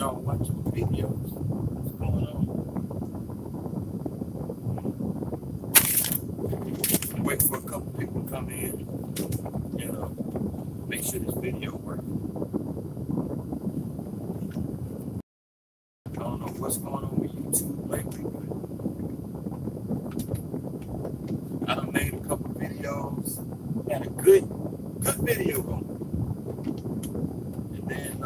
y'all watching videos. What's going on? Wait for a couple people to come in and make sure this video works. I don't know what's going on with YouTube lately, but I done made a couple videos, had a good video going, and then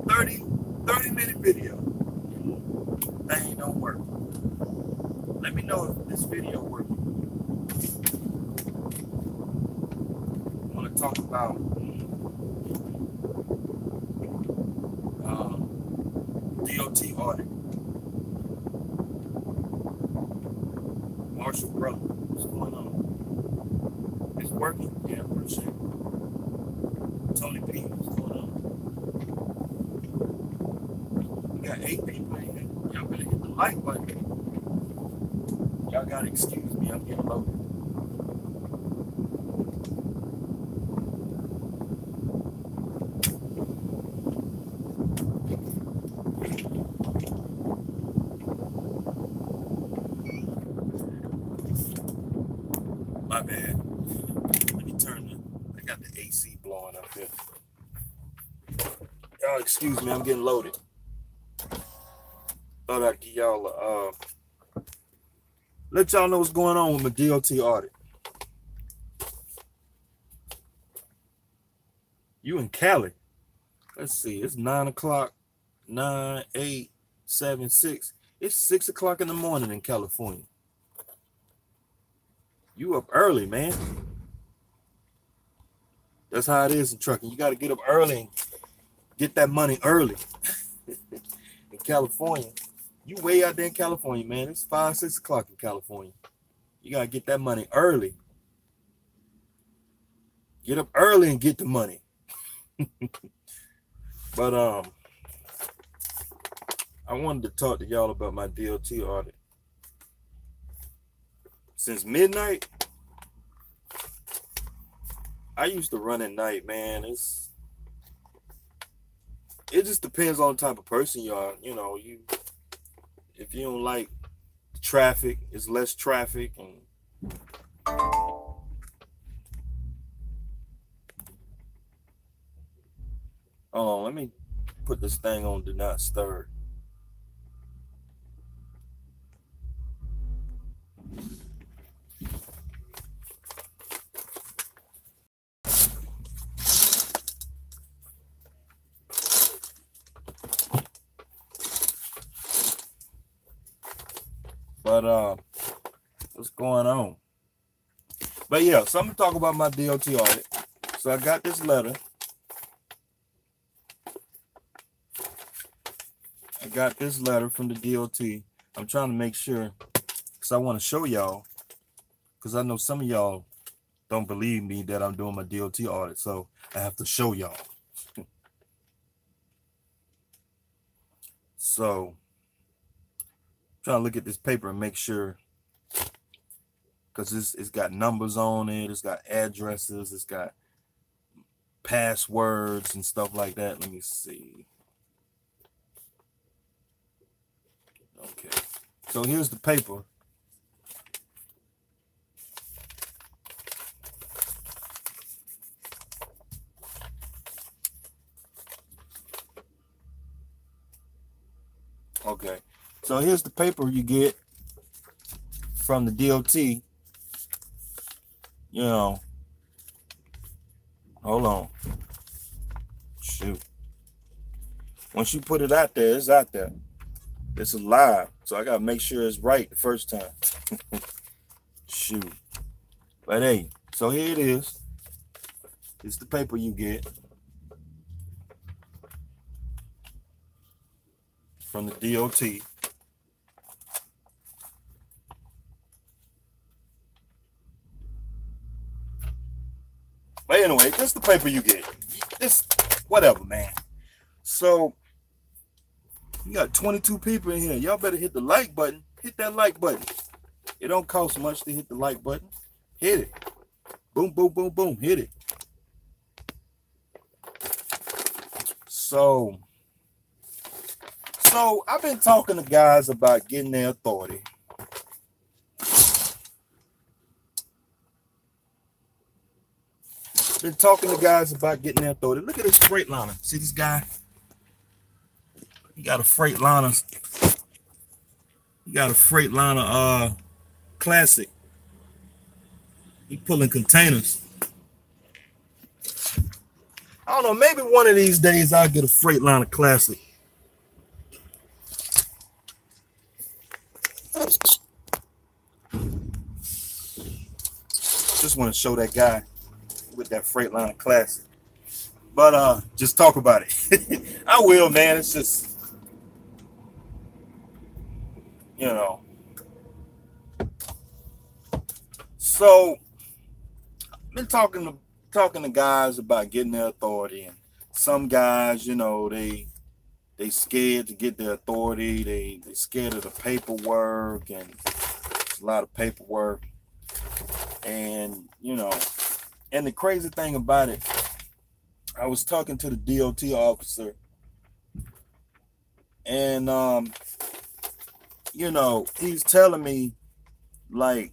30-minute video. That ain't don't work. Let me know if this video works. I want to talk about DOT audit. Marshall brother, what's going on? It's working? Yeah, appreciate it. Tony P, what's going on? We got 8 people in here. Y'all better hit the like button. Y'all gotta excuse me, I'm getting loaded. My bad. Let me turn I got the AC blowing up here. Y'all excuse me, I'm getting loaded. Thought I'd give y'all let y'all know what's going on with my DOT audit. You in Cali. Let's see, it's 9 o'clock, 9, 8, 7, 6. It's 6 o'clock in the morning in California. You up early, man. That's how it is in trucking. You got to get up early and get that money early. In California, you way out there in California, man. It's 5, 6 o'clock in California. You got to get that money early. Get up early and get the money. But I wanted to talk to y'all about my DOT audit. Since midnight, I used to run at night, man. It just depends on the type of person you are. You know, if you don't like traffic, it's less traffic. And hold on, let me put this thing on do not stir. But what's going on? But yeah, so I'm gonna talk about my DOT audit. So I got this letter. I got this letter from the DOT. I'm trying to make sure, because I want to show y'all, because I know some of y'all don't believe me that I'm doing my DOT audit, so I have to show y'all. So trying to look at this paper and make sure, because it's got numbers on it, it's got addresses, it's got passwords and stuff like that. Let me see. Okay, so here's the paper. Okay, so here's the paper you get from the DOT. You know, hold on. Shoot. Once you put it out there, it's out there. It's live. So I got to make sure it's right the first time. Shoot. But hey, so here it is. It's the paper you get from the DOT. But anyway, this is the paper you get. This, whatever, man. So, you got 22 people in here. Y'all better hit the like button. Hit that like button. It don't cost much to hit the like button. Hit it. Boom, boom, boom, boom. Hit it. So, So I've been talking to guys about getting their authority. Been talking to guys about getting their authority. Look at this Freightliner. See this guy? He got a Freightliner. He got a Freightliner Classic. He pulling containers. I don't know, maybe one of these days I'll get a Freightliner Classic. Just want to show that guy with that Freightliner Classic. But just talk about it. I will, man. It's just, you know. So I've been talking to guys about getting their authority, and some guys, you know, they scared to get their authority. They scared of the paperwork, and it's a lot of paperwork. And you know, and the crazy thing about it, I was talking to the DOT officer, and you know, he's telling me, like,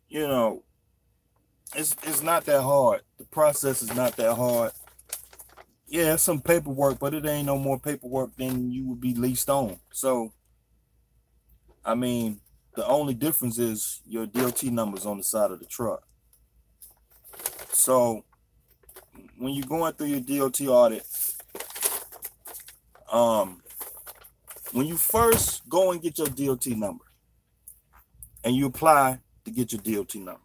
you know, it's not that hard. The process is not that hard. Yeah, it's some paperwork, but it ain't no more paperwork than you would be leased on. So, I mean, the only difference is your DOT numbers on the side of the truck. So, when you're going through your DOT audit, when you first go and get your DOT number, and you apply to get your DOT number,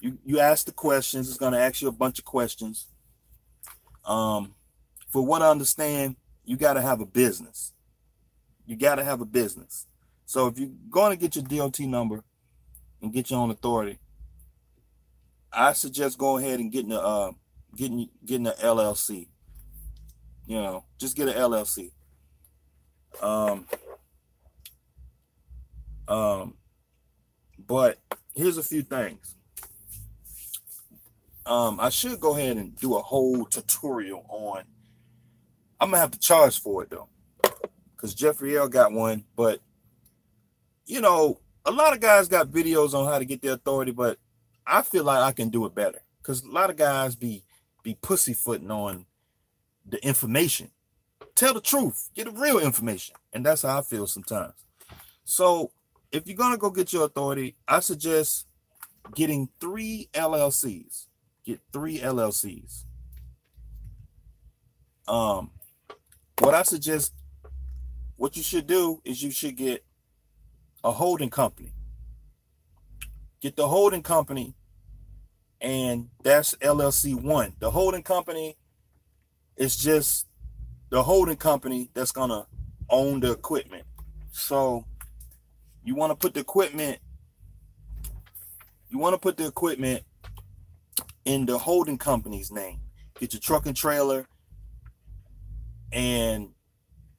you ask the questions. It's going to ask you a bunch of questions. For what I understand, you got to have a business. You got to have a business. So if you're going to get your DOT number and get your own authority, I suggest go ahead and getting a LLC. You know, just get an LLC. But here's a few things. I should go ahead and do a whole tutorial on. I'm gonna have to charge for it though, because Jeffrey L got one. But you know, a lot of guys got videos on how to get their authority, but I feel like I can do it better, because a lot of guys be pussyfooting on the information. Tell the truth, get the real information, and that's how I feel sometimes. So if you're gonna go get your authority, I suggest getting 3 LLCs. Get 3 LLCs. What I suggest, what you should do is you should get a holding company. Get the holding company, and that's LLC 1. The holding company is just the holding company that's gonna own the equipment. So you want to put the equipment, in the holding company's name. Get your truck and trailer and,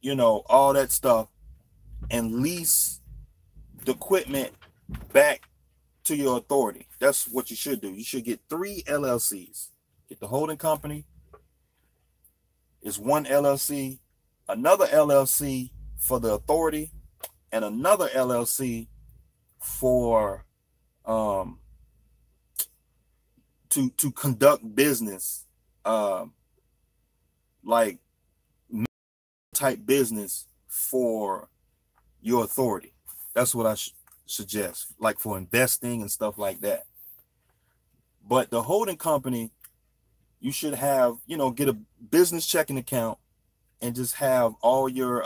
you know, all that stuff, and lease the equipment back to your authority. That's what you should do. You should get 3 LLCs. Get the holding company is 1 LLC, another LLC for the authority, and another LLC for to conduct business, like type business for your authority. That's what I suggest, like for investing and stuff like that. But the holding company, you should have, you know, get a business checking account and just have all your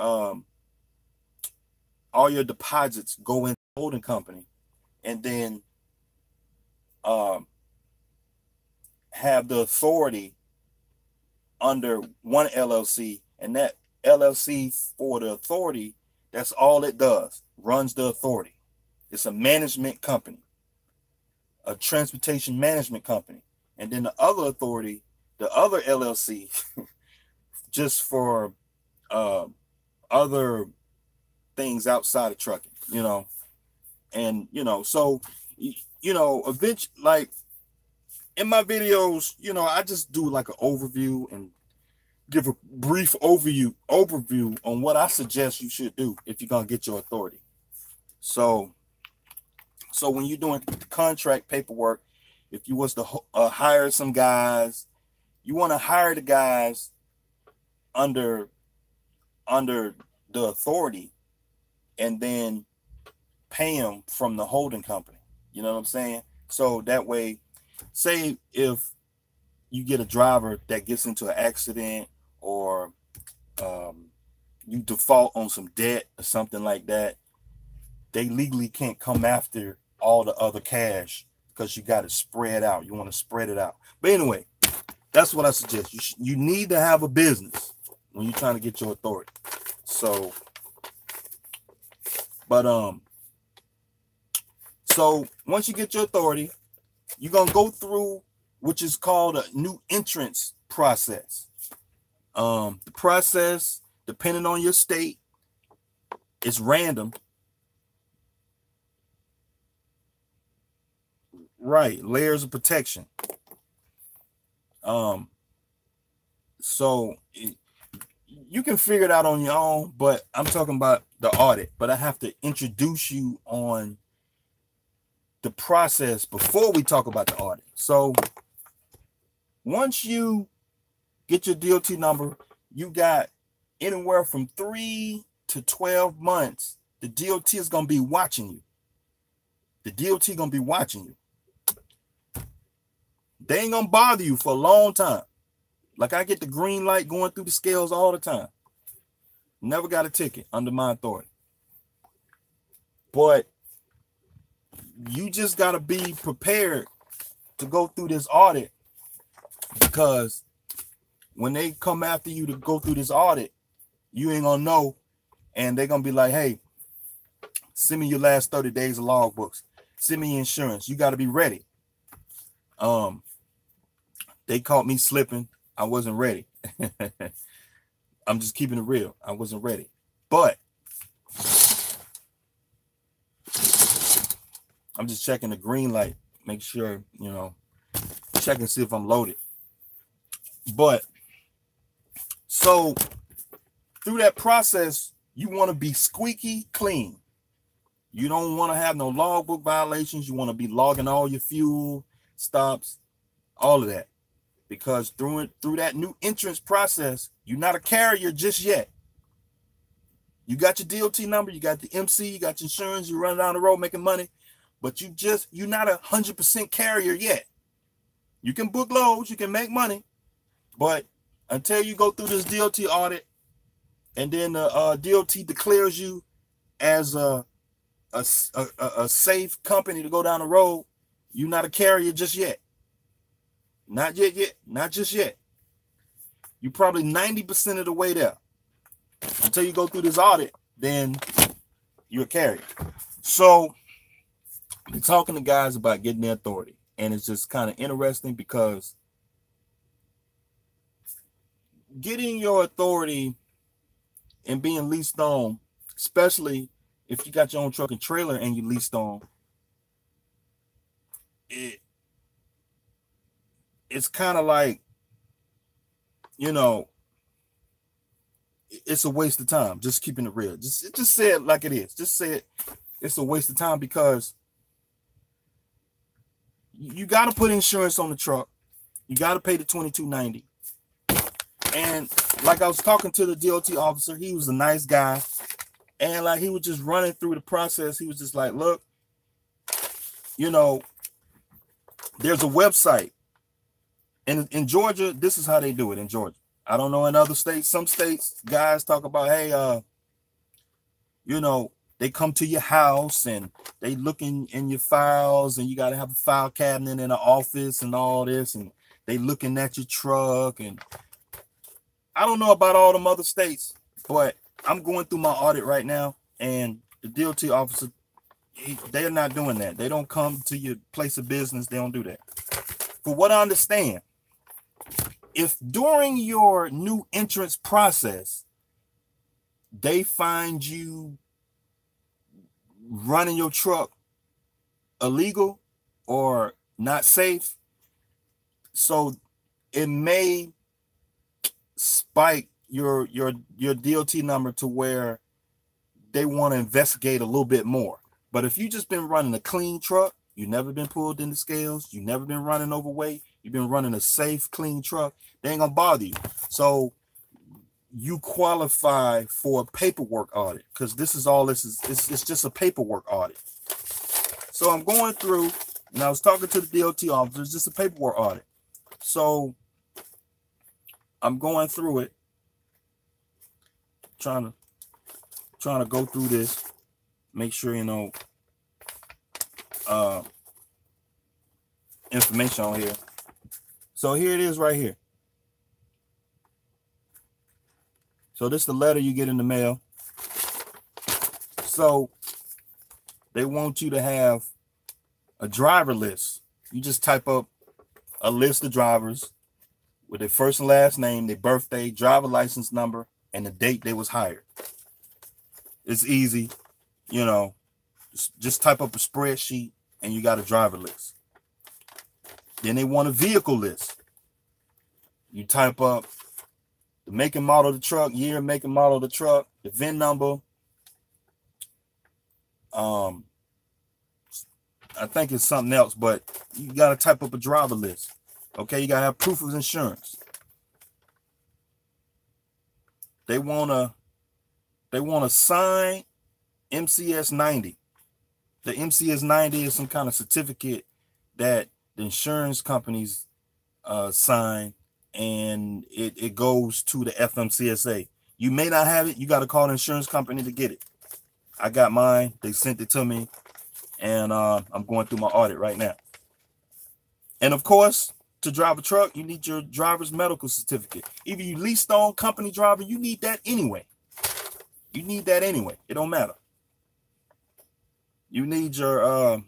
deposits go in the holding company, and then have the authority under 1 LLC, and that LLC for the authority, that's all it does, runs the authority. It's a management company, a transportation management company. And then the other authority, the other LLC, just for other things outside of trucking, you know. And, you know, so, you know, eventually, like in my videos, you know, I just do like an overview and give a brief overview on what I suggest you should do if you're gonna get your authority. So when you're doing contract paperwork, if you was to hire some guys, you want to hire the guys under the authority, and then pay them from the holding company. You know what I'm saying? So that way, say if you get a driver that gets into an accident, or you default on some debt or something like that, they legally can't come after all the other cash, because you got to spread out. You want to spread it out. But anyway, that's what I suggest. You need to have a business when you're trying to get your authority. So, so once you get your authority, you're going to go through, which is called a new entrance process. The process, depending on your state, is random. Right, layers of protection. So you can figure it out on your own, but I'm talking about the audit. But I have to introduce you on the process before we talk about the audit. So once you get your DOT number, you got anywhere from 3 to 12 months. The DOT is going to be watching you. The DOT going to be watching you. They ain't going to bother you for a long time. Like, I get the green light going through the scales all the time. Never got a ticket under my authority. But you just got to be prepared to go through this audit, because when they come after you to go through this audit, you ain't going to know. And they're going to be like, hey, send me your last 30 days of logbooks. Send me your insurance. You got to be ready. They caught me slipping. I wasn't ready. I'm just keeping it real. I wasn't ready. But I'm just checking the green light. Make sure, check and see if I'm loaded. But so through that process, you want to be squeaky clean. You don't want to have no logbook violations. You want to be logging all your fuel stops, all of that. Because through that new entrance process, you're not a carrier just yet. You got your DOT number, you got the MC, you got your insurance, you're running down the road making money, but you're not 100% carrier yet. You can book loads, you can make money, but until you go through this DOT audit, and then the DOT declares you as a safe company to go down the road, you're not a carrier just yet. Not yet, not just yet. You're probably 90% of the way there. Until you go through this audit, then you're a carrier. So I'm talking to guys about getting their authority. And it's just kind of interesting, because getting your authority and being leased on, especially if you got your own truck and trailer and you leased on, it's kind of like, it's a waste of time. Just keeping it real. Just say it like it is. Just say it's a waste of time, because you got to put insurance on the truck. You got to pay the $22.90. And like, I was talking to the DOT officer, he was a nice guy, and like, he was just running through the process. He was just like, look, there's a website. And in Georgia, this is how they do it in Georgia. I don't know in other states. Some states, guys talk about, hey, they come to your house and they look in your files, and you got to have a file cabinet in an office and all this, and they looking at your truck. And I don't know about all them other states, but I'm going through my audit right now, and the DOT officer, they're not doing that. They don't come to your place of business. They don't do that. For what I understand, if during your new entrance process, they find you running your truck illegal or not safe, so it may spike your DOT number to where they want to investigate a little bit more. But if you just been running a clean truck, you never been pulled in the scales, you never been running overweight, you've been running a safe, clean truck, they ain't gonna bother you. So you qualify for a paperwork audit, because this is all this is. It's just a paperwork audit. So I'm going through, and I was talking to the DOT officer. It's just a paperwork audit. So I'm going through it, trying to go through this, make sure, you know, information on here. So here it is right here. So this is the letter you get in the mail. So they want you to have a driver list. You just type up a list of drivers with their first and last name, their birthday, driver license number, and the date they was hired. It's easy, you know, just type up a spreadsheet and you got a driver list. Then they want a vehicle list. You type up the make and model of the truck, year, make and model of the truck, the VIN number. I think it's something else, but you got to type up a driver list. Okay, you got to have proof of insurance. They want to sign MCS 90. The MCS 90 is some kind of certificate that the insurance companies sign, and it goes to the FMCSA. You may not have it. You got to call the insurance company to get it. I got mine. They sent it to me, and I'm going through my audit right now. And of course, to drive a truck, you need your driver's medical certificate. Either you leased on company driver, you need that anyway. You need that anyway. It don't matter. You need your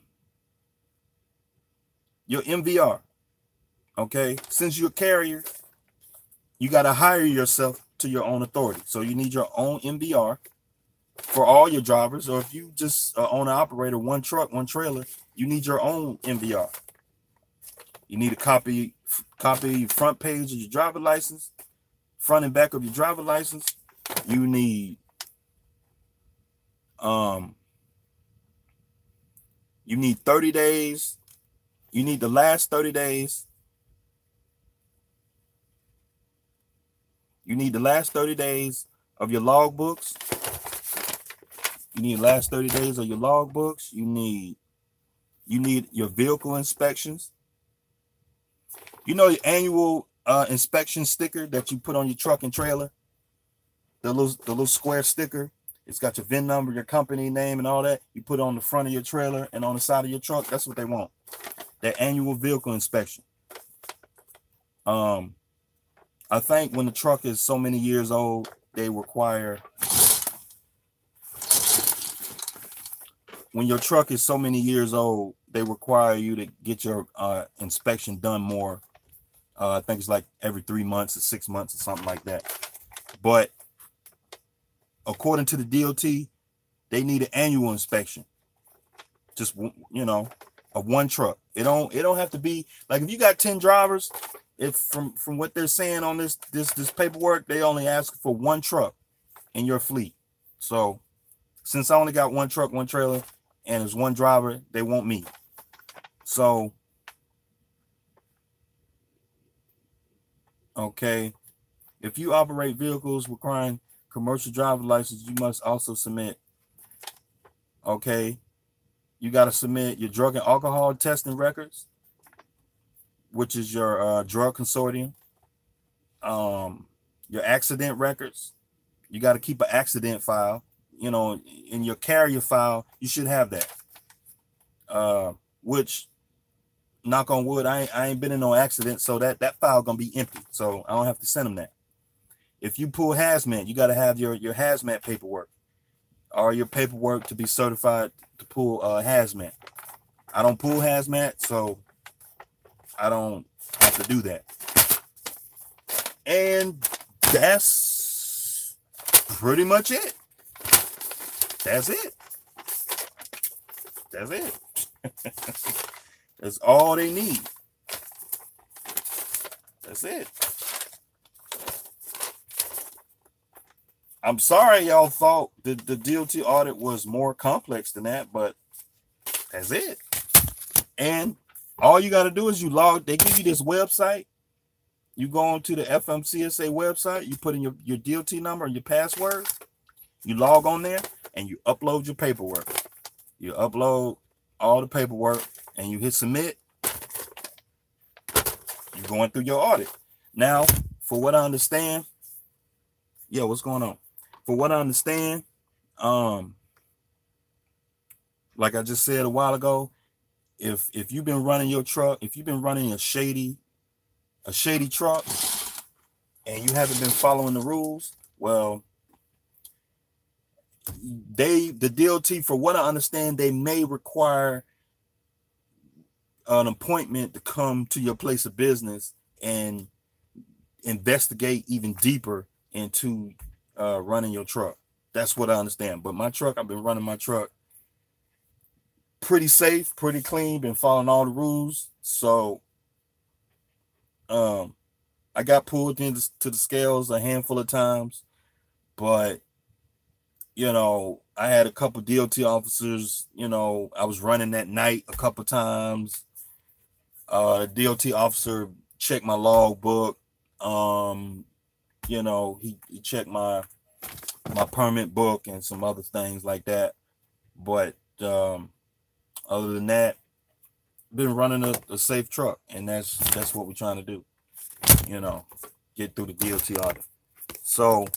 MVR. Okay, since you're a carrier, you got to hire yourself to your own authority. So you need your own MVR for all your drivers, or if you just own an operator, one truck, one trailer, you need your own MVR. You need a copy front page of your driver license, front and back of your driver license. You need you need 30 days. You need the last 30 days. You need the last 30 days of your logbooks. You need the last 30 days of your logbooks. You need your vehicle inspections. You know, your annual inspection sticker that you put on your truck and trailer, the little square sticker. It's got your VIN number, your company name, and all that. You put it on the front of your trailer and on the side of your truck. That's what they want. That annual vehicle inspection. I think when the truck is so many years old, they require. When your truck is so many years old, they require you to get your inspection done more. I think it's like every 3 months or 6 months or something like that. But according to the DOT, they need an annual inspection. Just, you know, of one truck. It don't have to be like if you got 10 drivers. If from what they're saying on this paperwork, they only ask for one truck in your fleet. So since I only got one truck, one trailer, and there's one driver, they want me. So okay, if you operate vehicles requiring commercial driver license, you must also submit. Okay, you got to submit your drug and alcohol testing records, which is your drug consortium. Your accident records. You got to keep an accident file. You know, in your carrier file, you should have that. Which, knock on wood, I ain't been in no accident, so that file gonna be empty. So I don't have to send them that. If you pull hazmat, you got to have your hazmat paperwork, or your paperwork to be certified to pull hazmat. I don't pull hazmat, so I don't have to do that. And that's pretty much it. That's it. That's it. That's all they need. That's it. I'm sorry y'all thought the DOT audit was more complex than that, but that's it. And all you got to do is they give you this website. You go on to the FMCSA website, you put in your DOT number and your password, you log on there, and you upload your paperwork. You upload all the paperwork, and you hit submit. You're going through your audit. Now, for what I understand, yeah, what's going on? For what I understand, like I just said a while ago, if you've been running your truck, if you've been running a shady truck and you haven't been following the rules, well, the DOT, for what I understand, they may require an appointment to come to your place of business and investigate even deeper into running your truck. That's what I understand. But my truck, I've been running my truck pretty safe, pretty clean, been following all the rules. So I got pulled into the scales a handful of times, but you know, I had a couple DOT officers, you know, I was running that night a couple times. The DOT officer checked my log book. You know, he checked my permit book and some other things like that. But other than that, been running a safe truck, and that's what we're trying to do. You know, get through the DOT audit. So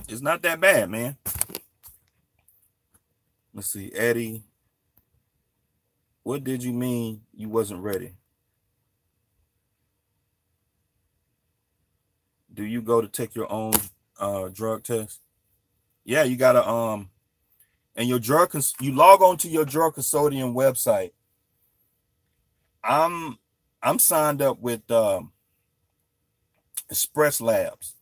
it's not that bad, man. Let's see, Eddie. What did you mean you wasn't ready? Do you go to take your own drug test? Yeah, you gotta and your drug you log on to your drug custodian website. I'm signed up with Express Labs.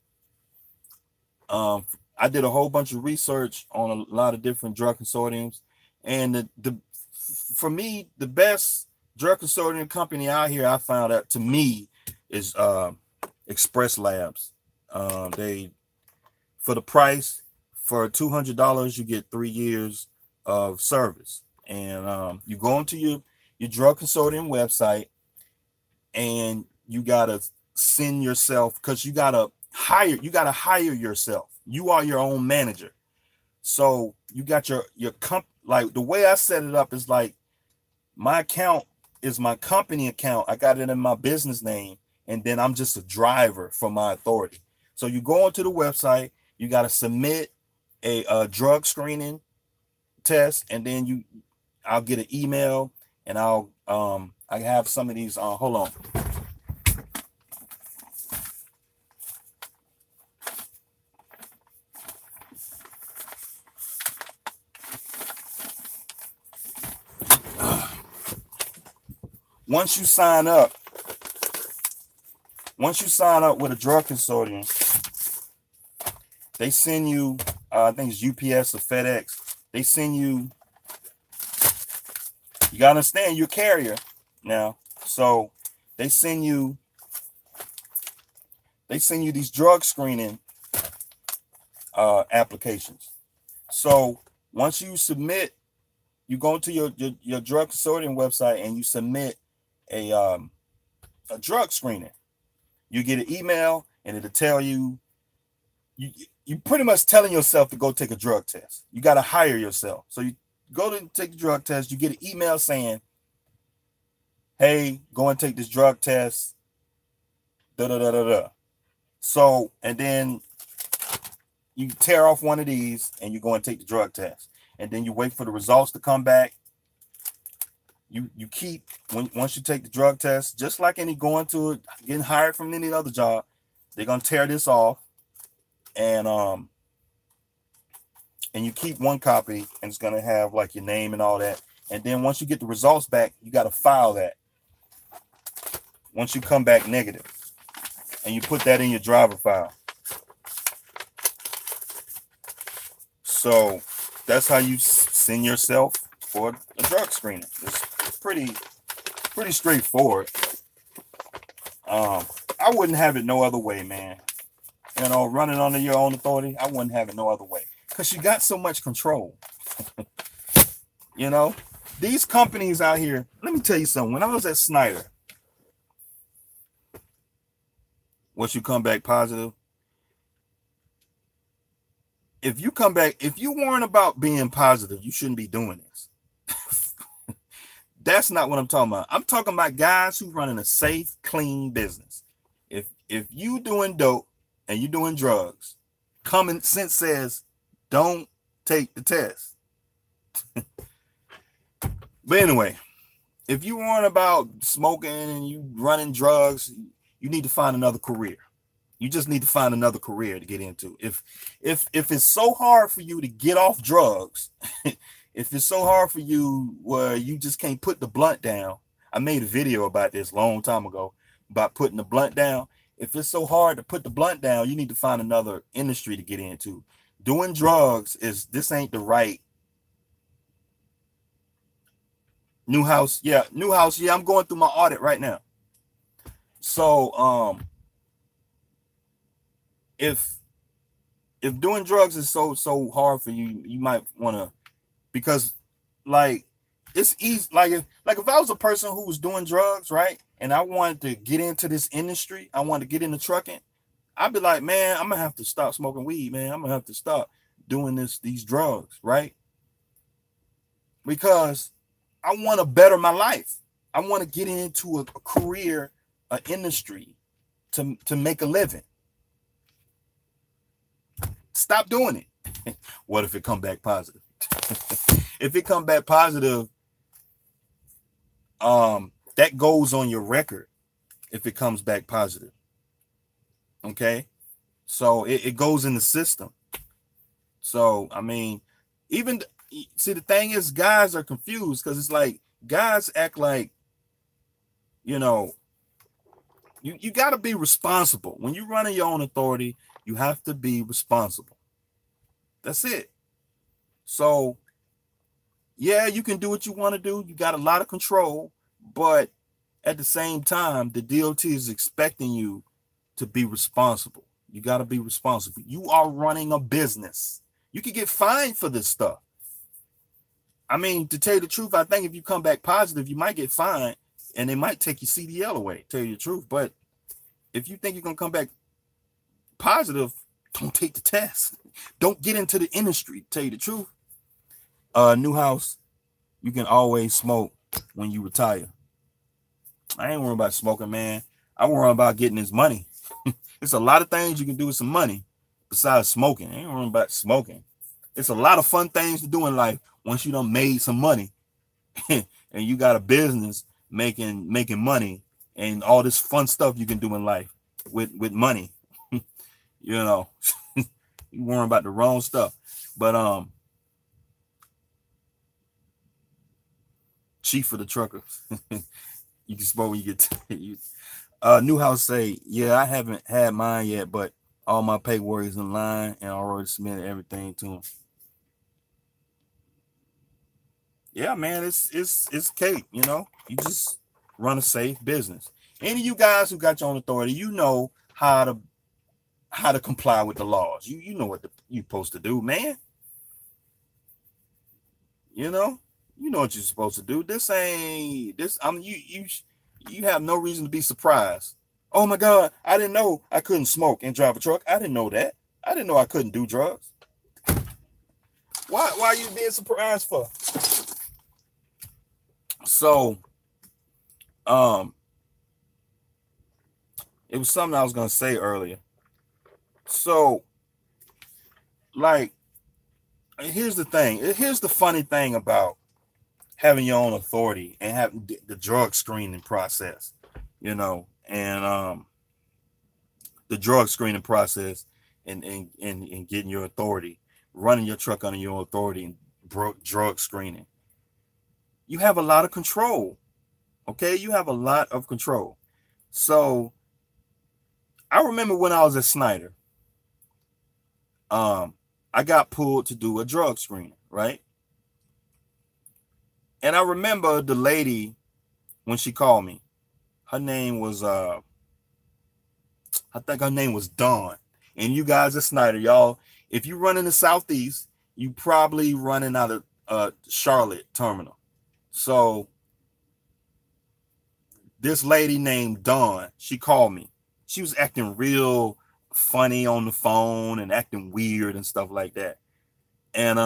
I did a whole bunch of research on a lot of different drug consortiums, and for me, the best drug consortium company out here, I found out, to me, is Express Labs. They, for the price, for $200, you get 3 years of service. And you go into your drug consortium website, and you gotta send yourself, because you gotta hire yourself. You are your own manager. So you got your like the way I set it up is like my account is my company account. I got it in my business name, and then I'm just a driver for my authority. So you go onto the website, you got to submit a drug screening test, and then I'll get an email, and I have some of these hold on. Once you sign up with a drug consortium, they send you, I think it's UPS or FedEx. They send you, you gotta understand, you're a carrier now. So they send you these drug screening applications. So once you submit, you go to your drug consortium website and you submit a drug screening. You get an email, and it'll tell you pretty much telling yourself to go take a drug test. You got to hire yourself. So you go to take the drug test, you get an email saying, hey, go and take this drug test. So, and then you tear off one of these and you go and take the drug test. And then you wait for the results to come back. You keep, once you take the drug test, just like getting hired from any other job, they're gonna tear this off, and you keep one copy, and it's gonna have like your name and all that. And then once you get the results back, you gotta file that. Once you come back negative, and you put that in your driver file. So that's how you send yourself for a drug screening. It's pretty straightforward. I wouldn't have it no other way, man. you know, running under your own authority, I wouldn't have it no other way. Because you got so much control. You know, these companies out here, let me tell you something. When I was at Snyder, once you come back positive, if you come back, if you weren't about being positive, you shouldn't be doing this. That's not what I'm talking about. I'm talking about guys who running a safe, clean business. If you doing dope and you doing drugs, common sense says don't take the test. But anyway, if you weren't about smoking and you running drugs, you need to find another career. You just need to find another career to get into. If it's so hard for you to get off drugs, if it's so hard for you where you just can't put the blunt down, I made a video about this a long time ago about putting the blunt down. If it's so hard to put the blunt down, you need to find another industry to get into. Doing drugs this ain't the right. New house, yeah, new house, yeah. I'm going through my audit right now. So if doing drugs is so hard for you, you might want to, because like it's easy. Like if I was a person who was doing drugs, right, and I wanted to get into this industry, I wanted to get into trucking, I'd be like, man, I'm gonna have to stop smoking weed, man. I'm gonna have to stop doing these drugs, right? Because I want to better my life. I want to get into a career, an industry to make a living. Stop doing it. What if it come back positive? If it come back positive, that goes on your record if it comes back positive. Okay? So it goes in the system. So, I mean, even see, the thing is, guys are confused because it's like guys act like, you know, you got to be responsible. When you're running your own authority, you have to be responsible. That's it. So, yeah, you can do what you want to do. You got a lot of control, but at the same time, the DOT is expecting you to be responsible. You got to be responsible. You are running a business. You can get fined for this stuff. I mean, to tell you the truth, I think if you come back positive, you might get fined and they might take your CDL away, tell you the truth. But if you think you're going to come back positive, don't take the test. Don't get into the industry, to tell you the truth. New house, you can always smoke when you retire. I ain't worried about smoking, man. I'm worried about getting this money. There's a lot of things you can do with some money besides smoking. I ain't worried about smoking. It's a lot of fun things to do in life once you done made some money and you got a business making money and all this fun stuff you can do in life with money. You know, you worrying about the wrong stuff. But chief of the truckers. You can smoke when you get new house say, yeah, I haven't had mine yet, but all my paperwork is in line and I already submitted everything to them. Yeah, man, it's cake, you know. You just run a safe business. Any of you guys who got your own authority, you know how to comply with the laws. You know what you're supposed to do, man. You know what you're supposed to do. This ain't this. You have no reason to be surprised. Oh my God, I didn't know I couldn't smoke and drive a truck. I didn't know that. I didn't know I couldn't do drugs. Why are you being surprised for? So, it was something I was gonna say earlier. So, like, here's the thing. Here's the funny thing about having your own authority and having the drug screening process, you know, and the drug screening process and getting your authority, running your truck under your authority and drug screening. You have a lot of control. Okay, you have a lot of control. So I remember when I was at Snyder, I got pulled to do a drug screening, right? And I remember the lady when she called me. Her name was I think her name was Dawn. And you guys are Snyder, y'all. If you run in the Southeast, you probably running out of Charlotte terminal. So this lady named Dawn, she called me. She was acting real funny on the phone and acting weird and stuff like that. And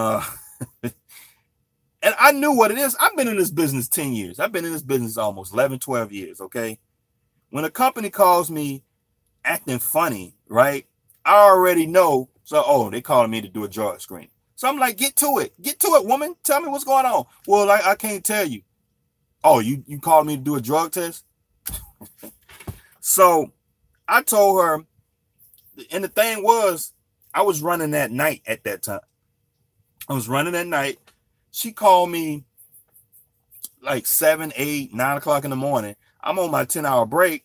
and I knew what it is. I've been in this business 10 years. I've been in this business almost 11, 12 years, okay? When a company calls me acting funny, right? I already know. So, oh, they calling me to do a drug screen. So I'm like, get to it. Get to it, woman. Tell me what's going on. Well, I can't tell you. Oh, you called me to do a drug test? So I told her, and the thing was, I was running that night at that time. I was running at night. She called me like 7, 8, 9 o'clock in the morning. I'm on my 10-hour break.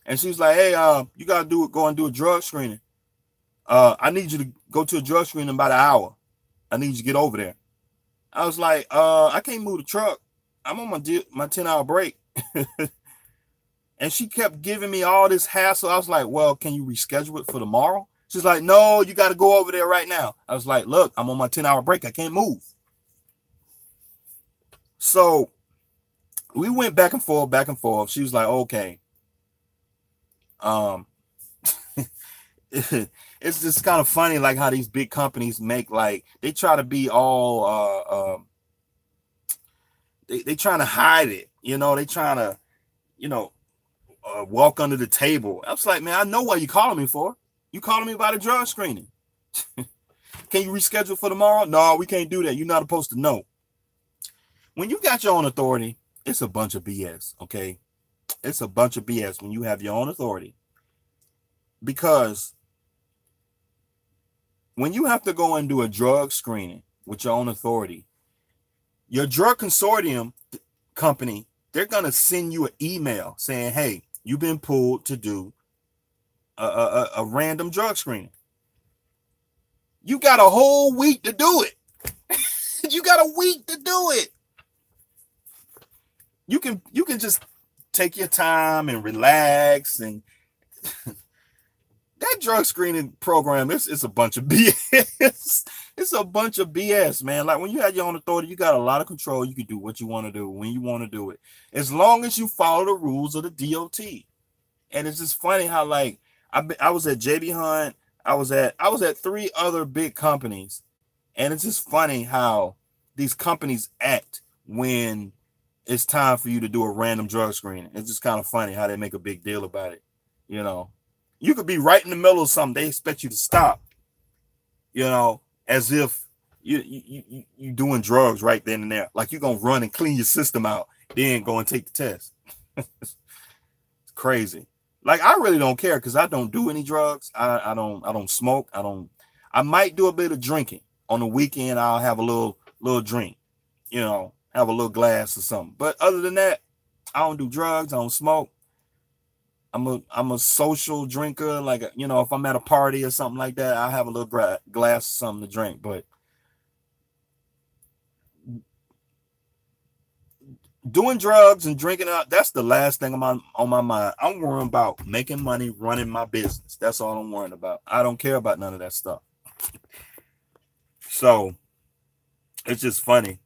And she's like, hey, you got to go and do a drug screening. I need you to go to a drug screening in about an hour. I need you to get over there. I was like, I can't move the truck. I'm on my 10-hour break. And she kept giving me all this hassle. I was like, well, can you reschedule it for tomorrow? She's like, no, you got to go over there right now. I was like, look, I'm on my 10-hour break. I can't move. So we went back and forth, back and forth. She was like, okay. It's just kind of funny, like how these big companies make, like, they try to be all, they trying to hide it. You know, they trying to, you know, walk under the table. I was like, man, I know what you calling me for. You calling me about a drug screening. Can you reschedule for tomorrow? No, we can't do that. You're not supposed to know. When you got your own authority, it's a bunch of BS, okay? It's a bunch of BS when you have your own authority. Because when you have to go and do a drug screening with your own authority, your drug consortium company, they're going to send you an email saying, hey, you've been pulled to do a random drug screening. You got a whole week to do it. You got a week to do it. You can just take your time and relax. And that drug screening program, it's a bunch of BS. It's a bunch of BS, man. Like, when you have your own authority, you got a lot of control. You can do what you want to do when you want to do it, as long as you follow the rules of the DOT. And it's just funny how, like, I was at JB Hunt. I was at 3 other big companies, and it's just funny how these companies act when it's time for you to do a random drug screening. It's just kind of funny how they make a big deal about it. You know, you could be right in the middle of something. They expect you to stop, you know, as if you doing drugs right then and there. Like, you're going to run and clean your system out, then go and take the test. It's crazy. Like, I really don't care, because I don't do any drugs. I don't smoke. I might do a bit of drinking. On the weekend, I'll have a little drink, you know, have a little glass or something. But other than that, I don't do drugs. I don't smoke. I'm a social drinker. Like, you know, if I'm at a party or something like that, I'll have a little glass of something to drink. But doing drugs and drinking out, that's the last thing on my mind. I'm worrying about making money, running my business. That's all I'm worrying about. I don't care about none of that stuff. So it's just funny.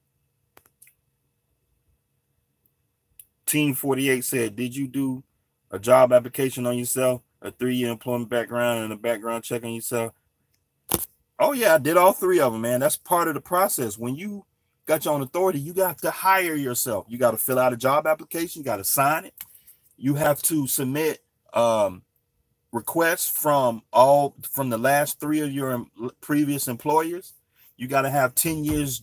Team 48 said, did you do a job application on yourself, a 3-year employment background, and a background check on yourself? Oh yeah, I did all 3 of them, man. That's part of the process. When you got your own authority, you got to hire yourself. You got to fill out a job application. You got to sign it. You have to submit requests from the last 3 of your previous employers. You got to have 10 years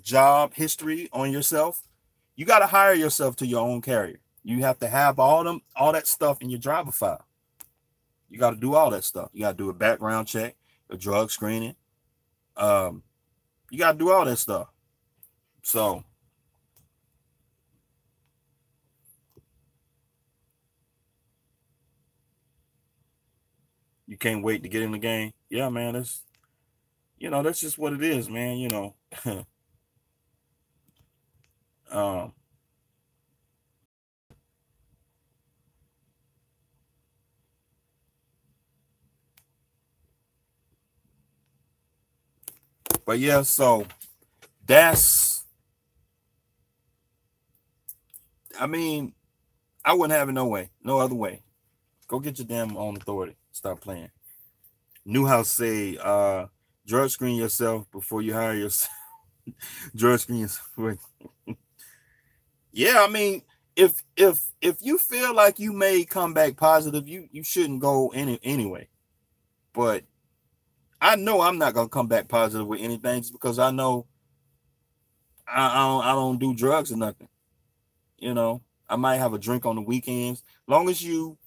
job history on yourself. You got to hire yourself to your own carrier. You have to have all that stuff in your driver file. You got to do all that stuff. You got to do a background check, a drug screening. You got to do all that stuff. So you can't wait to get in the game. Yeah, man. That's just what it is, man. But yeah, so that's, I mean, I wouldn't have it no way, no other way. Go get your damn own authority. Stop playing. Newhouse say, drug screen yourself before you hire yourself. Drug screen yourself. Yeah, I mean, if you feel like you may come back positive, you shouldn't go anyway. But I know I'm not gonna come back positive with anything just because I know I don't do drugs or nothing. You know, I might have a drink on the weekends. Long as you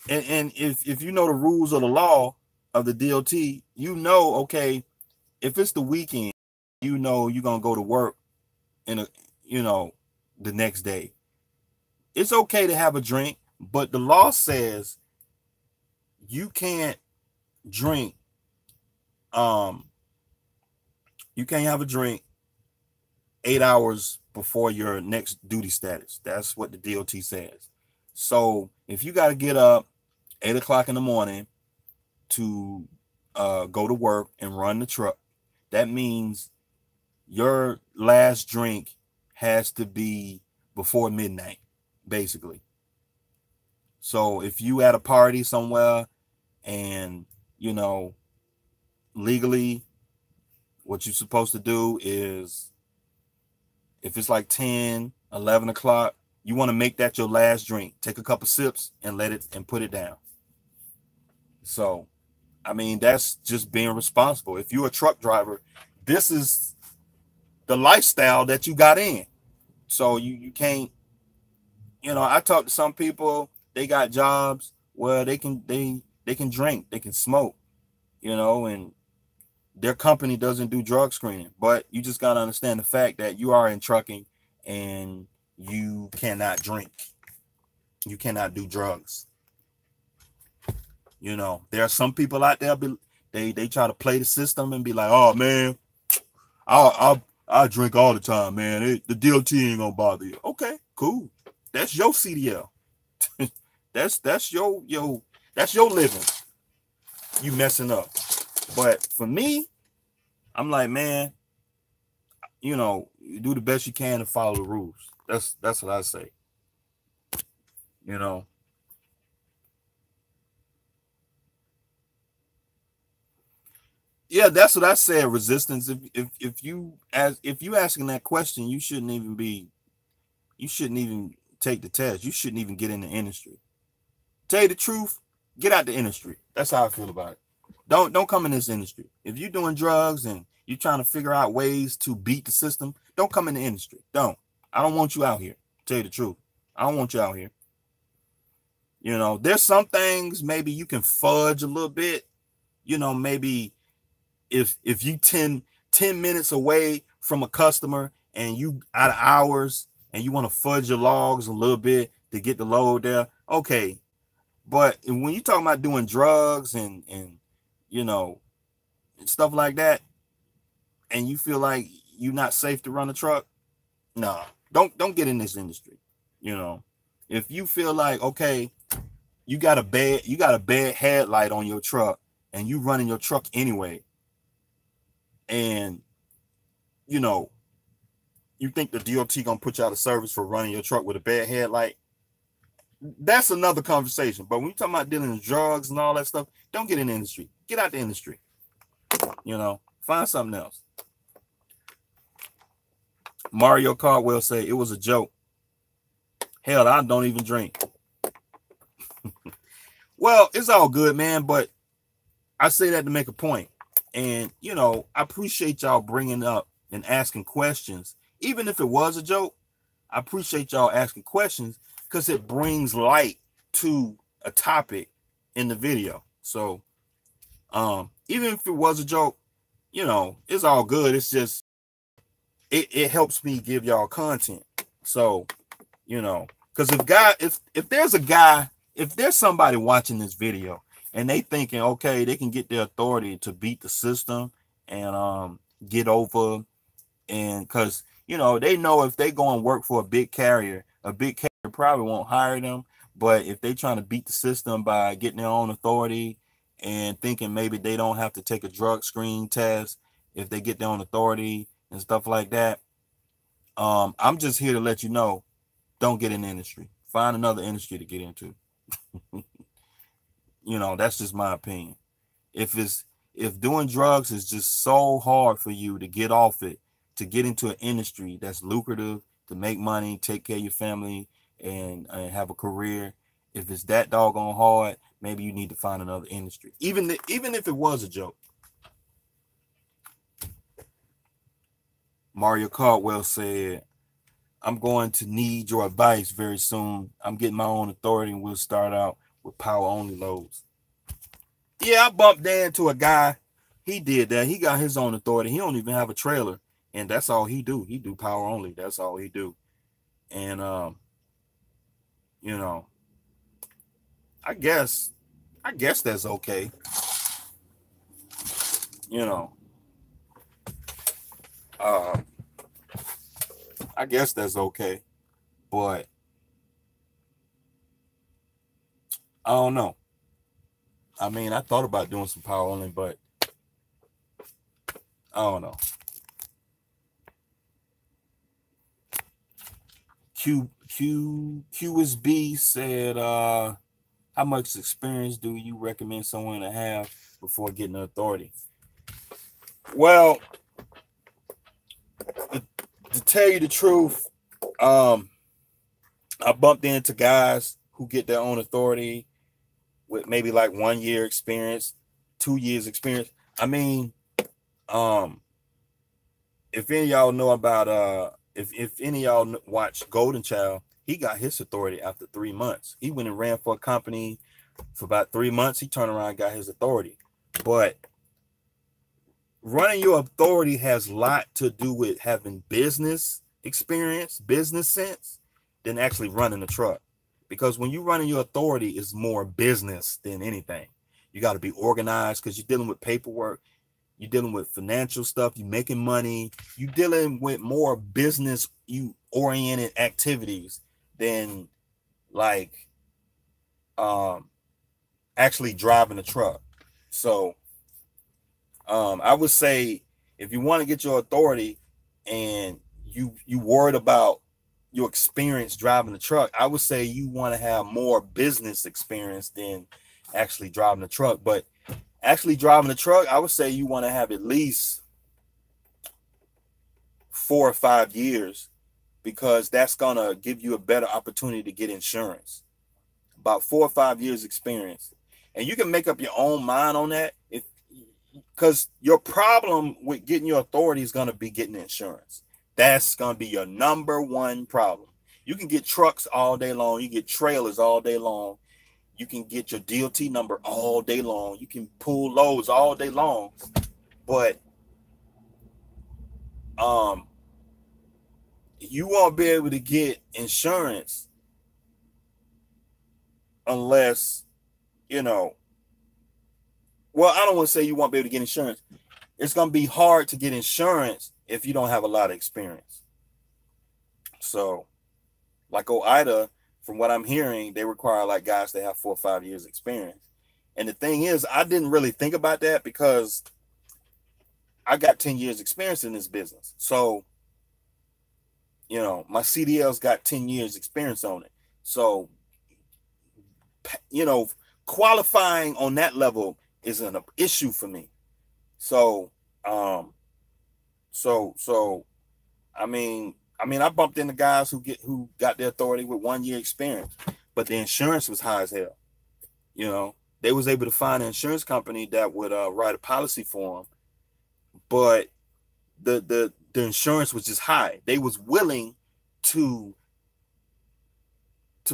and if you know the rules of the law of the DOT, you know, okay, if it's the weekend, you know you're gonna go to work in a, you know, the next day. It's okay to have a drink, but the law says you can't drink. You can't have a drink 8 hours before your next duty status. That's what the DOT says. So if you got to get up 8 o'clock in the morning to go to work and run the truck, that means your last drink has to be before midnight, basically. So if you at a party somewhere and, you know, legally what you're supposed to do is, if it's like 10, 11 o'clock, you want to make that your last drink. Take a couple sips and let it and put it down. So, I mean, that's just being responsible. If you're a truck driver, this is the lifestyle that you got in. So you can't, you know, I talk to some people, they got jobs where they can drink, they can smoke, you know, and their company doesn't do drug screening. But you just got to understand the fact that you are in trucking and you cannot drink. You cannot do drugs. You know, there are some people out there, they try to play the system and be like, oh man, I drink all the time, man. The DOT ain't gonna bother you. Okay, cool. That's your CDL. that's your living. You messing up. But for me, I'm like, man, you know, you do the best you can to follow the rules. That's what I say. You know. Yeah, that's what I said. Resistance. If you asking that question, you shouldn't even take the test. You shouldn't even get in the industry. Tell you the truth, get out the industry. That's how I feel about it. Don't come in this industry. If you're doing drugs and you're trying to figure out ways to beat the system, don't come in the industry. Don't. I don't want you out here. Tell you the truth. I don't want you out here. You know, there's some things maybe you can fudge a little bit. You know, maybe if you 10 minutes away from a customer and you out of hours and you want to fudge your logs a little bit to get the load there, okay. But when you talking about doing drugs and you know, stuff like that, and you feel like you're not safe to run a truck, no, don't get in this industry. You know, if you feel like, okay, you got a bad headlight on your truck and you running your truck anyway, and you know, you think the DOT gonna put you out of service for running your truck with a bad headlight, that's another conversation. But when you're talking about dealing with drugs and all that stuff, don't get in the industry. Get out the industry. You know, find something else. Mario Cardwell say it was a joke. Hell, I don't even drink. Well, it's all good, man, but I say that to make a point. And, you know, I appreciate y'all bringing up and asking questions. Even if it was a joke, I appreciate y'all asking questions because it brings light to a topic in the video. So, even if it was a joke, you know, it's all good. It's just, it helps me give y'all content. So, you know, because if there's somebody watching this video and they thinking, okay, they can get their authority to beat the system and get over, and because, you know, they know if they go and work for a big carrier probably won't hire them. But if they trying to beat the system by getting their own authority and thinking maybe they don't have to take a drug screen test if they get their own authority and stuff like that. I'm just here to let you know, don't get in the industry. Find another industry to get into. You know, that's just my opinion. If doing drugs is just so hard for you to get off it, to get into an industry that's lucrative, to make money, take care of your family, and have a career, if it's that doggone hard, maybe you need to find another industry. Even if it was a joke. Mario Caldwell said, I'm going to need your advice very soon. I'm getting my own authority and we'll start out with power only loads. Yeah, I bumped into a guy. He did that. He got his own authority. He don't even have a trailer. And that's all he do. He do power only. That's all he do. And, you know, I guess that's okay. You know, I guess that's okay. But I don't know. I mean, I thought about doing some power only, but I don't know. QSB said, how much experience do you recommend someone to have before getting the authority? Well, to tell you the truth, I bumped into guys who get their own authority with maybe like 1 year experience, 2 years experience. I mean, if any of y'all know about if any of y'all watch Golden Child, he got his authority after 3 months. He went and ran for a company for about 3 months. He turned around and got his authority. But running your authority has a lot to do with having business experience, business sense, than actually running a truck. Because when you're running your authority, it's more business than anything. You got to be organized because you're dealing with paperwork. You're dealing with financial stuff. You're making money. You're dealing with more business-oriented activities than like actually driving a truck. So I would say if you want to get your authority and you worried about your experience driving the truck, I would say you want to have more business experience than actually driving the truck. But actually driving the truck, I would say you want to have at least 4 or 5 years, because that's going to give you a better opportunity to get insurance. About 4 or 5 years experience. And you can make up your own mind on that, because your problem with getting your authority is going to be getting insurance. That's going to be your number one problem. You can get trucks all day long. You get trailers all day long. You can get your DOT number all day long. You can pull loads all day long. But you won't be able to get insurance unless, you know, well, I don't want to say you won't be able to get insurance. It's going to be hard to get insurance if you don't have a lot of experience. So, like OIDA, from what I'm hearing, they require like guys to have 4 or 5 years experience. And the thing is, I didn't really think about that because I got 10 years experience in this business. So, you know, my CDL's got 10 years experience on it. So, you know, qualifying on that level isn't an issue for me. So, I mean, I bumped into guys who got their authority with 1 year experience, but the insurance was high as hell. You know, they was able to find an insurance company that would write a policy for them, but the insurance was just high. They was willing to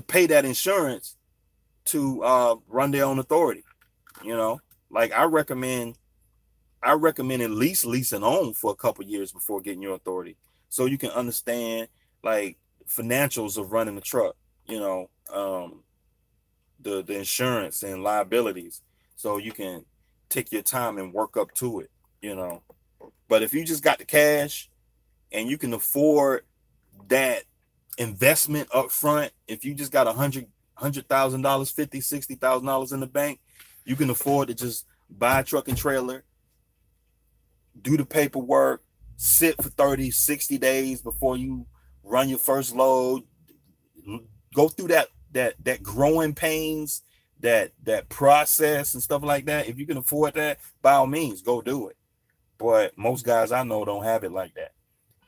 pay that insurance to run their own authority. You know, like I recommend at least leasing on for a couple years before getting your authority, so you can understand like financials of running the truck, you know, the insurance and liabilities, so you can take your time and work up to it, you know. But if you just got the cash and you can afford that investment up front, if you just got $100,000, $50,000, $60,000 in the bank, you can afford to just buy a truck and trailer, do the paperwork, sit for 30, 60 days before you run your first load, go through that growing pains, that process and stuff like that. If you can afford that, by all means, go do it. But most guys I know don't have it like that.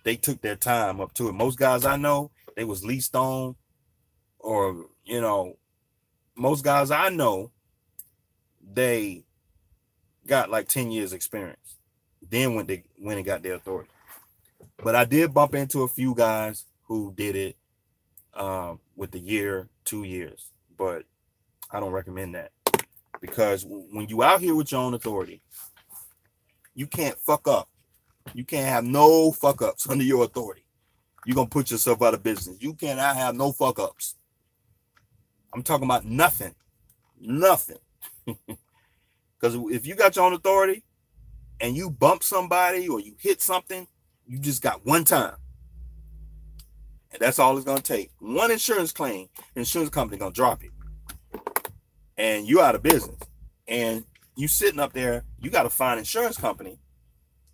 They took their time up to it. Most guys I know, they was leased on, or, you know, most guys I know, they got like 10 years experience. Then when they got their authority. But I did bump into a few guys who did it with a year, 2 years. But I don't recommend that, because when you out here with your own authority, you can't fuck up. You can't have no fuck ups under your authority. You're going to put yourself out of business. You cannot have no fuck ups. I'm talking about nothing. Nothing. Because if you got your own authority and you bump somebody or you hit something, you just got one time. And that's all it's going to take. One insurance claim, the insurance company going to drop it. And you out of business. And you sitting up there, you got to find an insurance company,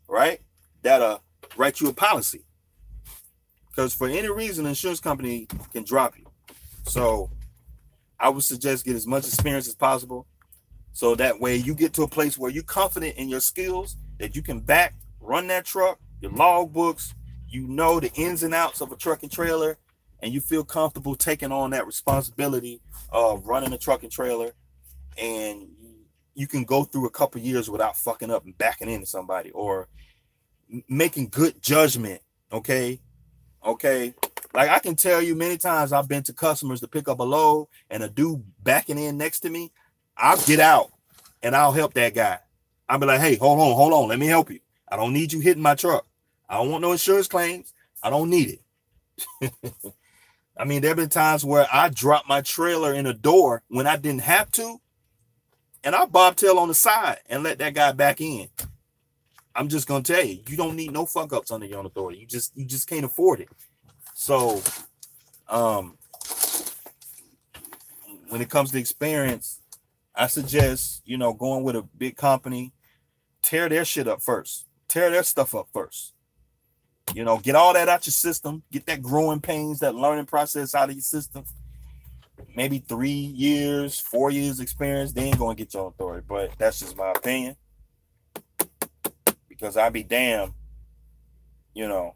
right, that'll write you a policy. Because for any reason, an insurance company can drop you. So I would suggest get as much experience as possible, so that way you get to a place where you're confident in your skills, that you can run that truck, your log books, you know the ins and outs of a truck and trailer, and you feel comfortable taking on that responsibility of running a truck and trailer, and you can go through a couple years without fucking up and backing into somebody, or making good judgment. Okay. Like I can tell you many times I've been to customers to pick up a load, and a dude backing in next to me, I'll get out and I'll help that guy. I'll be like, hey, hold on. Let me help you. I don't need you hitting my truck. I don't want no insurance claims. I don't need it. I mean, there have been times where I dropped my trailer in a door when I didn't have to, and I bobtail on the side and let that guy back in. I'm just gonna tell you, you don't need no fuck ups under your own authority. You just can't afford it. So, when it comes to experience, I suggest, you know, going with a big company, tear their shit up first, tear their stuff up first. You know, get all that out your system, get that growing pains, that learning process out of your system. Maybe 3 years, 4 years experience, then go and get your authority. But that's just my opinion, because I'd be damned, you know.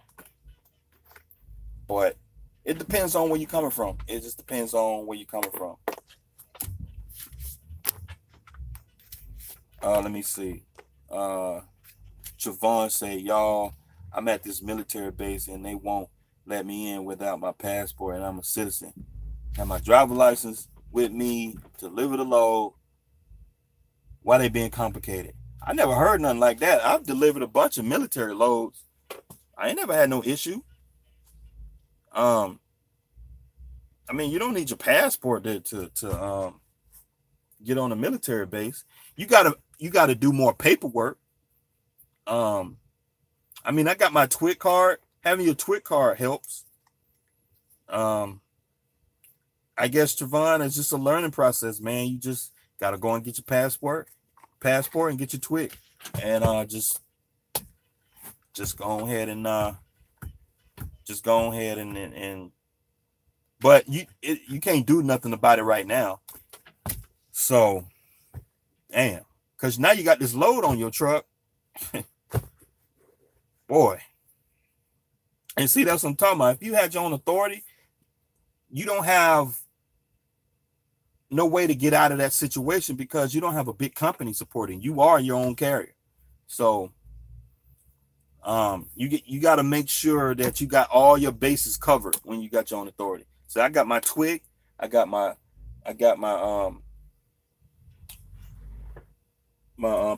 But it depends on where you're coming from. It just depends on where you're coming from. Let me see. Javon say, y'all, I'm at this military base and they won't let me in without my passport, and I'm a citizen. Have my driver license with me to deliver the load. Why they being complicated? I never heard nothing like that. I've delivered a bunch of military loads. I ain't never had no issue. I mean, you don't need your passport to get on a military base. You gotta do more paperwork. I mean, I got my TWIC card. Having your TWIC card helps. I guess, Trevon, it's just a learning process, man. You just gotta go and get your passport and get your TWIC, and just go ahead and but you can't do nothing about it right now. So, damn, because now you got this load on your truck. Boy. And see, that's what I'm talking about. If you had your own authority, you don't have no way to get out of that situation, because you don't have a big company supporting. You are your own carrier. So you got to make sure that you got all your bases covered when you got your own authority. So I got my TWIC, I got my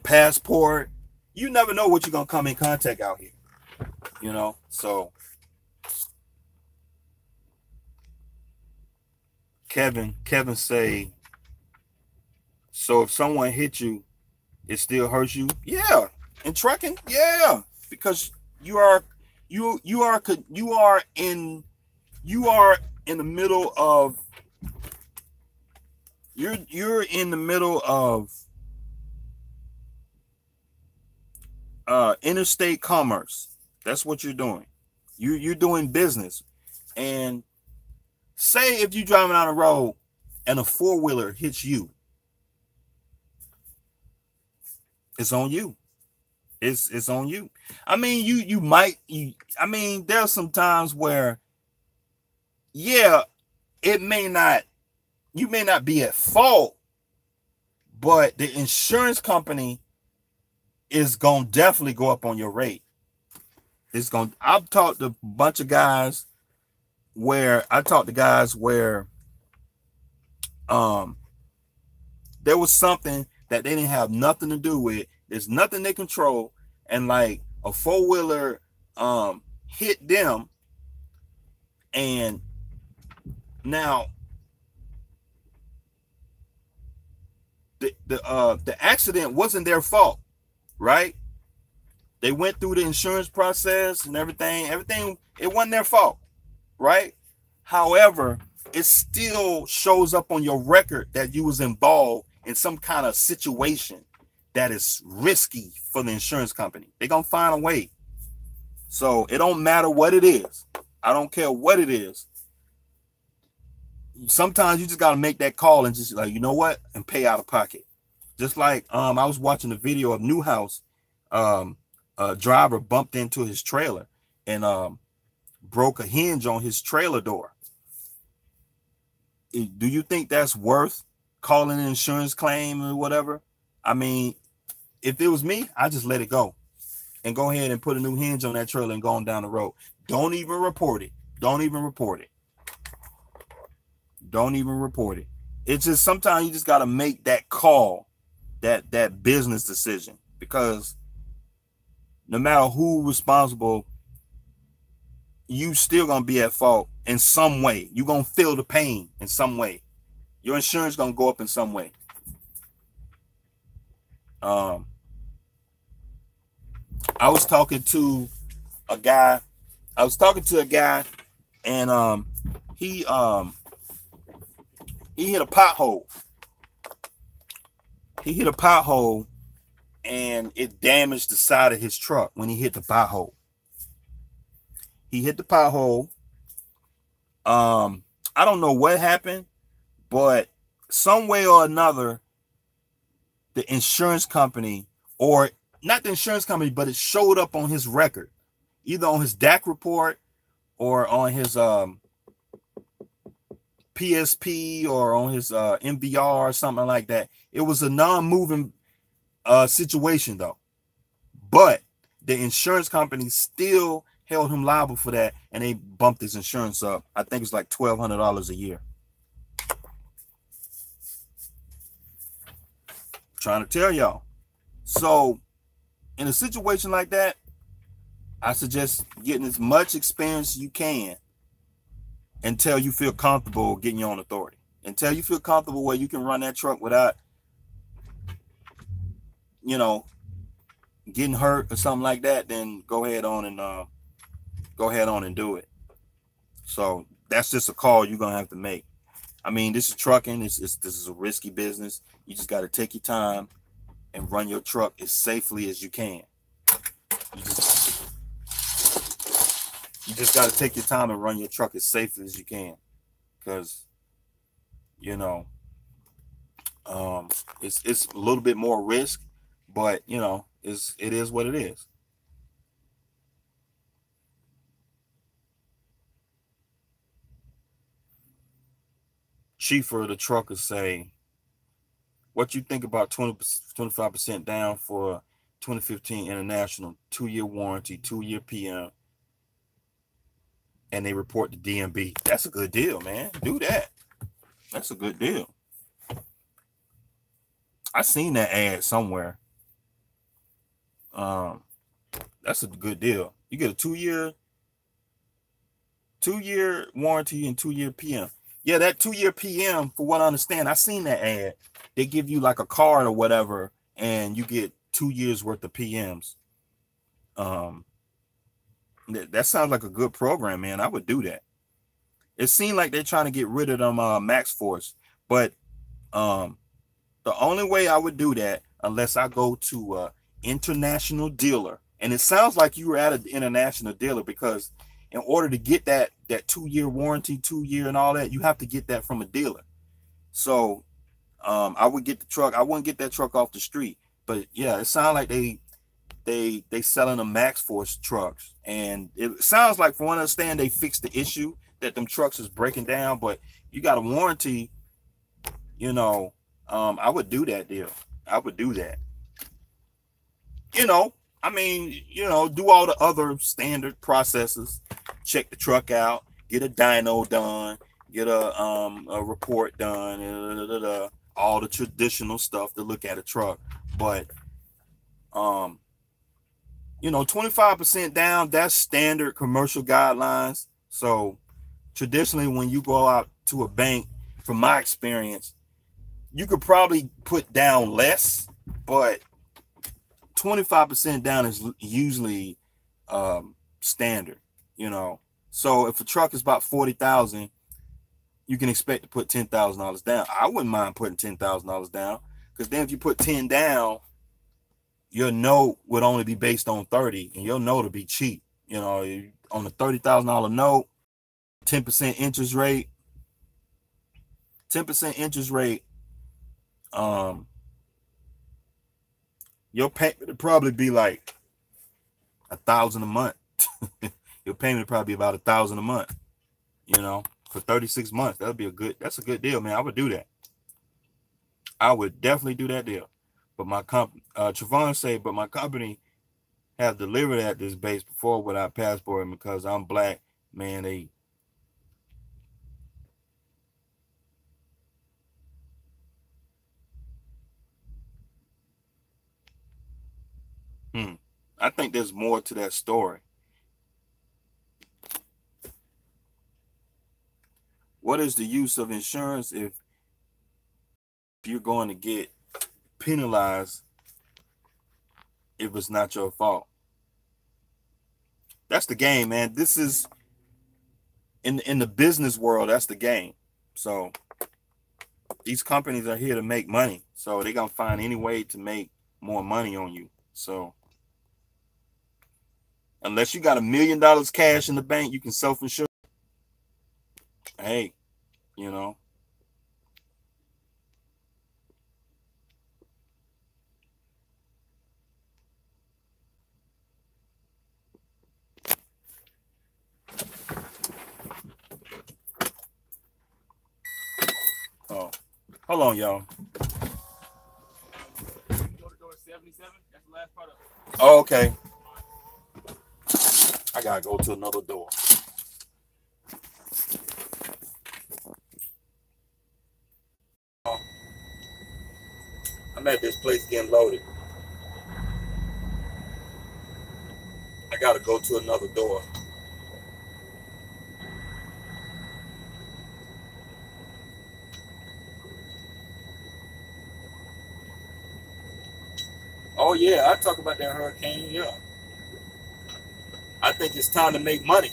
passport. You never know what you're gonna come in contact out here, you know. So Kevin say, so if someone hits you, it still hurts you? Yeah. In trucking, yeah, because you are in the middle of you're in the middle of interstate commerce. That's what you're doing. You're doing business. And say if you're driving down the road and a four-wheeler hits you, it's on you. It's on you. I mean, I mean, there's some times where, yeah, you may not be at fault, but the insurance company is gonna definitely go up on your rate. I've talked to a bunch of guys where there was something that they didn't have nothing to do with. There's nothing they control, and like a four-wheeler hit them, and now the accident wasn't their fault, right? They went through the insurance process and everything, it wasn't their fault, right? However, it still shows up on your record that you was involved in some kind of situation that is risky for the insurance company. They're gonna find a way. So it don't matter what it is. I don't care what it is. Sometimes you just gotta make that call and just like, you know what, and pay out of pocket. Just like I was watching the video of Newhouse. A driver bumped into his trailer and broke a hinge on his trailer door. Do you think that's worth calling an insurance claim or whatever? I mean, if it was me, I just let it go and go ahead and put a new hinge on that trailer and go on down the road. Don't even report it. Don't even report it. Don't even report it. It's just sometimes you just got to make that call, that business decision, because no matter who's responsible, you still gonna be at fault in some way. You're gonna feel the pain in some way. Your insurance gonna go up in some way. I was talking to a guy. And he hit a pothole. He hit a pothole. And it damaged the side of his truck when he hit the pothole. He hit the pothole. I don't know what happened, but some way or another, the insurance company, or not the insurance company, but it showed up on his record, either on his DAC report or on his PSP or on his MVR or something like that. It was a non-moving situation though, but the insurance company still held him liable for that, and they bumped his insurance up. I think it's like $1,200 a year. Trying to tell y'all. So in a situation like that, I suggest getting as much experience as you can until you feel comfortable getting your own authority, until you feel comfortable where you can run that truck without, you know, getting hurt or something like that. Then go ahead on and do it. So that's just a call you're gonna have to make. I mean, this is trucking. This is a risky business. You just got to take your time and run your truck as safely as you can. You just got to take your time and run your truck as safely as you can, because you know it's a little bit more risk. But, you know, it is what it is. Chief of the truckers say, what you think about 25% down for 2015 International, 2-year warranty, 2-year PM, and they report the DMB? That's a good deal, man. Do that. That's a good deal. I seen that ad somewhere. That's a good deal. You get a 2-year warranty and 2-year PM. Yeah, that 2-year PM, for what I understand, I seen that ad. They give you like a card or whatever, and you get 2 years worth of PMs. That sounds like a good program, man. I would do that. It seemed like they're trying to get rid of them Max Force, but the only way I would do that, unless I go to international dealer. And it sounds like you were at an international dealer, because in order to get that 2-year warranty, 2-year and all that, you have to get that from a dealer. So I would get the truck. I wouldn't get that truck off the street. But yeah, it sounds like they selling the Max Force trucks, and it sounds like, from what I understand, they fixed the issue that them trucks is breaking down. But you got a warranty, you know. I would do that deal. I would do that. You know, I mean, you know, do all the other standard processes. Check the truck out, get a dyno done, get a report done, all the traditional stuff to look at a truck. But you know, 25% down, that's standard commercial guidelines. So traditionally, when you go out to a bank, from my experience, you could probably put down less, but 25% down is usually standard, you know. So if a truck is about 40,000, you can expect to put $10,000 down. I wouldn't mind putting $10,000 down, because then if you put 10 down, your note would only be based on 30, and your note will be cheap. You know, on a $30,000 note, 10% interest rate, 10% interest rate, your payment would probably be like $1,000 a month. Your payment would probably be about $1,000 a month, you know, for 36 months. That's a good deal, man. I would do that. I would definitely do that deal. But my company, Trevon said, but my company have delivered at this base before without passport, and because I'm black, man, I think there's more to that story. What is the use of insurance if you're going to get penalized if it's not your fault? That's the game, man. This is in the business world. That's the game. So these companies are here to make money, so they're gonna find any way to make more money on you. So unless you got $1 million cash in the bank, you can self-insure. Hey, you know. Oh, hold on, y'all. Oh, okay. I gotta go to another door. I'm at this place getting loaded. I gotta go to another door. Oh yeah, I talk about that hurricane. Yeah, I think it's time to make money.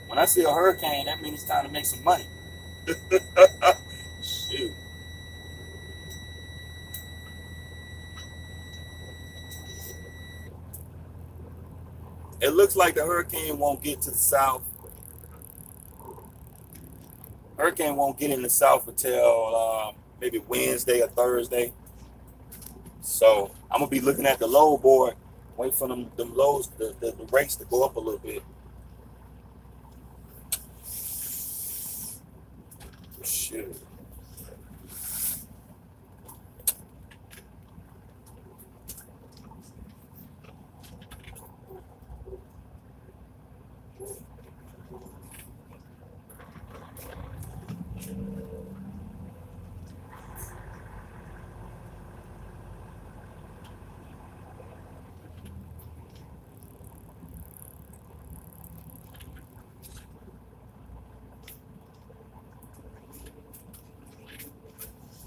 When I see a hurricane, that means it's time to make some money. Shoot. It looks like the hurricane won't get to the south. Hurricane won't get in the south until maybe Wednesday or Thursday. So I'm gonna be looking at the load board, wait for them lows, the rates to go up a little bit. Shoot.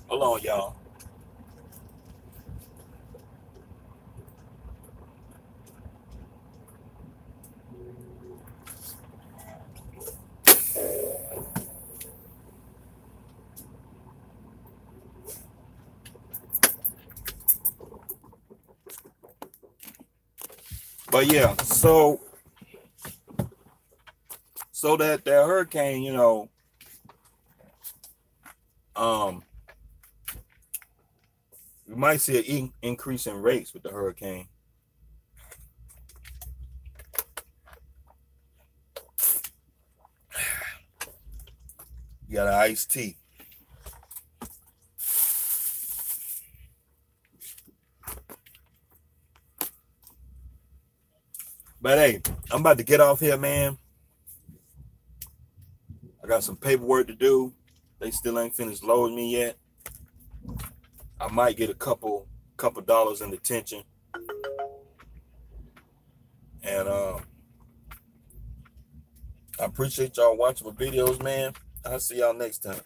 Hold on, y'all. But yeah, so that hurricane, you know, we might see an increase in rates with the hurricane. You got an iced tea. But hey, I'm about to get off here, man. I got some paperwork to do. They still ain't finished loading me yet. I might get a couple dollars in detention. And I appreciate y'all watching my videos, man. I'll see y'all next time.